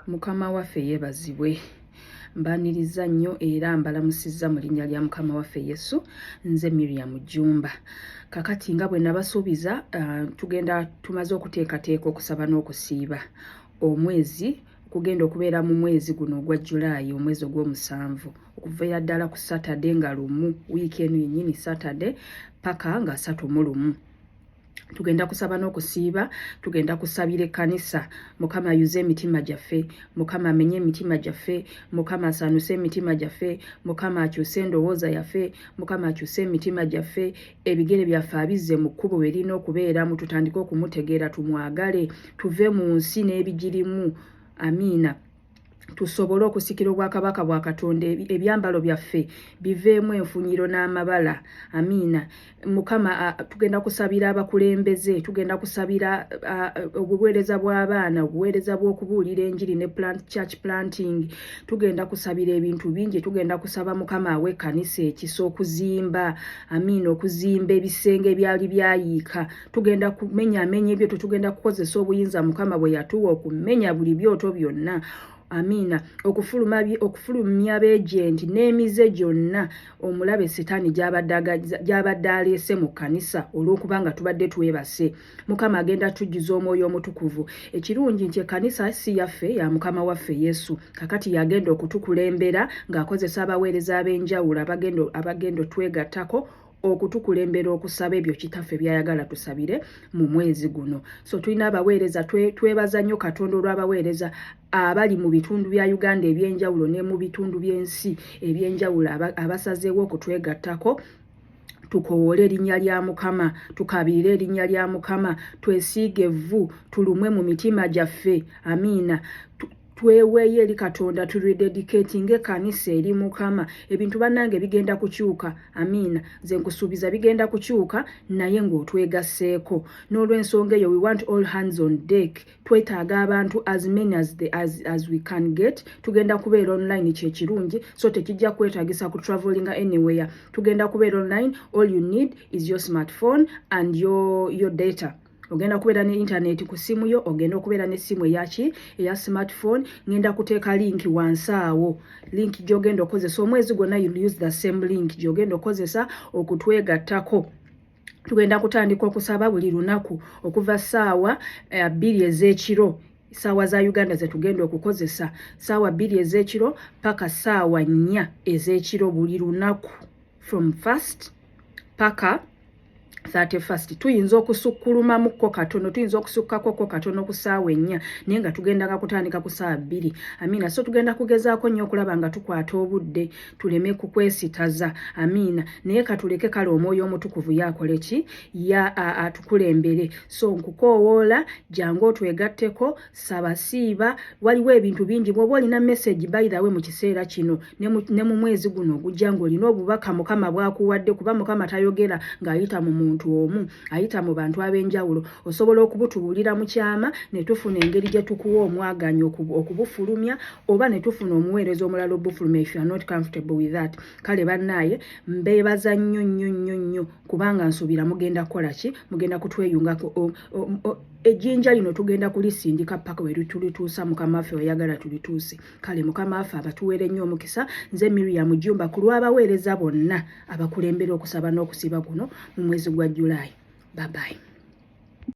Mukama waffe yeebazibwe. Mbaniriza nnyo era mbalamusizza mu linnya lya Mukama waffe Yesu. Nze Miriam Jumba. Kakati nga bwe nabasuubiza tugenda tumaze okuteekateeka okusaba n'okusiiba omwezi kugenda okubeera mu mwezi guno ogwa July, omwezi ogw'omusanvu okuva ddala ku Saturday nga lumu, wiiki eno yennyini Saturday paka nga 31. Tugenda kusaba n'okusiiba, tugenda kusabira ekkanisa. Mukama ayuze emitima gyaffe, Mukama amenye emitima gyaffe, Mukama asaanuse emitima gyaffe, Mukama akyuse endowooza yaffe, Mukama akyuse emitima gyaffe, ebigere byaffe abizze mu kkubo bwe lirina okubeeramu, tutandike okumutegeera, tumwagale, tuve mu nsi n'ebigirimu. Amiina. Tusobole okusikira obwakabaka bwa Katonda, ebyambalo byaffe biveemu enfunyiro n'amabala. Amiina. Mukama tugenda kusabira abakulembeze, tugenda kusabira obuweereza bw'abaana, obuweereza bw'okubuulira enjiri ne church planting. Tugenda kusabira ebintu bingi, tugenda kusaba Mukama awe ekkanisa ekisa okuzimba. Amiina. Okuzimba ebisenge ebyali byayiika. Tugenda kumenya ebyo, tugenda kukozesa obuyinza Mukama bwe yatuwa okumenya buli byoto byonna. Amiina. Okufulumya beejenti n'emize gyonna omulabe Setaani gy'abadde aleese mu kkanisa olw'okubanga tubadde twebase. Mukama agenda tujjuza omwoyo omutukuvu. Ekirungi nti ekkanisa si yaffe, ya Mukama waffe Yesu. Kakati yagenda okutukulembera ng'akozesa abaweereza ab'enjawulo abagenda twegattako okutukulembera okusaba ebyo kitaffe byayagala tusabire mu mwezi guno. So tulina abaweereza, twebaza nnyo Katonda olw'abaweereza abali mu bitundu bya Uganda ebyenjawulo ne mu bitundu by'ensi ebyenjawulo abasazeewo okutwegattako. Tukowoole erinnya lya Mukama, tukabirire erinnya lya Mukama, twesiige evvu, tulumwe mu mitima gyaffe. Amiina. Tweweeye eri Katonda, turededicating ekkanisa eri Mukama. Ebintu bannange bigenda kukyuka. Amiina. Nze nkusuubiza bigenda kukyuka naye ng'otwegasseeko. N'olw'ensonga eyo we want all hands on deck. Twetaaga abantu as many as we can get. Tugenda kubeera online kye kirungi, so tekijja kwetaagisa ku traveling anywhere. Tugenda kubeera online. All you need is your smartphone and your data. Ogenda kubeera ne internet ku simu yo, ogenda okubeera ne simu eya smartphone. Ngenda kuteeka link wansi awo. Link gy'ogenda okozesa omwezi gwonna, you'll use the same link gy'ogenda okozesa okutwegattako. Tugenda kutandika okusaba buli lunaku okuva ssaawa 2 ez'ekiro. Ssaawa za Uganda ze tugenda okukozesa ssaawa 2 ez'ekiro paka ssaawa 4 ez'ekiro buli lunaku, from 1st paka 31st. Tuyinza okusukkulumamukko katono, tuyinza okusukkakoko katono ku ssaawa 4 naye nga tugenda kutandika ku ssaawa 2. Amiina. So tugenda kugezaako nnyo okulaba nga tukwata obudde, tuleme kukwesitaza. Amiina. Naye katuleke kale omwoyo omutukuvu yakole ki? Atukulembere. So nkukoowoola jangu otwegatteko, saba siiba. Waliwo ebintu bingi. Bw'oba olina message by the way mu kiseera kino ne mu mwezi guno ogujja ng'olina obubaka Mukama bw'akuwadde, kuba Mukama tayogera ng'ayita mu muntu omu, ayita mu bantu ab'enjawulo. Osobola okubutubuulira mu kyama ne tufuna engeri gye tukuwa omwaganyo okubufulumya, oba ne tufuna omuweereza omulala obufulumya if you are not comfortable with that. Kale bannaaye mbeebaza nnyo kubanga nsuubira mugenda kukola ki? Mugenda kutweyungako. Ejjinja lino tugenda kulisindika paka we tulituusa Mukama waffe oyagala tulituuse. Kale Mukama waffe abatuweere nnyo omukisa. Nze Miriam Jumba ku lw'abaweereza bonna abakulembera okusaba n'okusiba kuno mu mwezi gwa July. Bye bye.